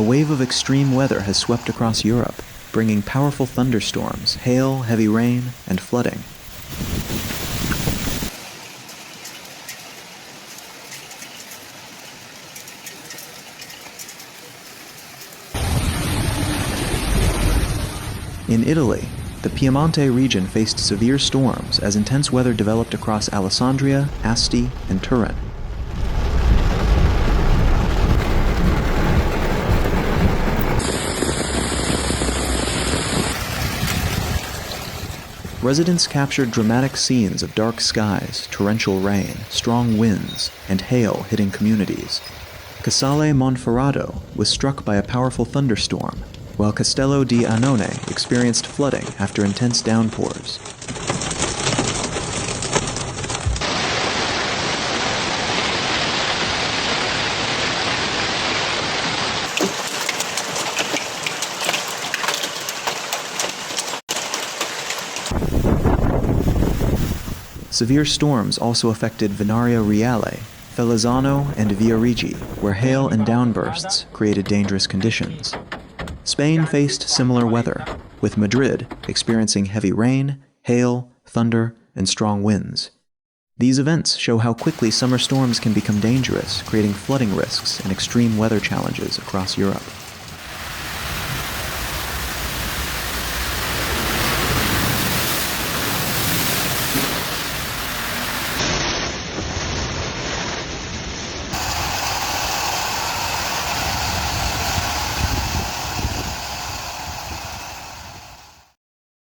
a wave of extreme weather has swept across Europe, bringing powerful thunderstorms, hail, heavy rain, and flooding. In Italy, the Piemonte region faced severe storms as intense weather developed across Alessandria, Asti, and Turin. Residents captured dramatic scenes of dark skies, torrential rain, strong winds, and hail hitting communities. Casale Monferrato was struck by a powerful thunderstorm, while Castello di Annone experienced flooding after intense downpours. Severe storms also affected Venaria Reale, Felizzano, and Viarigi, where hail and downbursts created dangerous conditions. Spain faced similar weather, with Madrid experiencing heavy rain, hail, thunder, and strong winds. These events show how quickly summer storms can become dangerous, creating flooding risks and extreme weather challenges across Europe.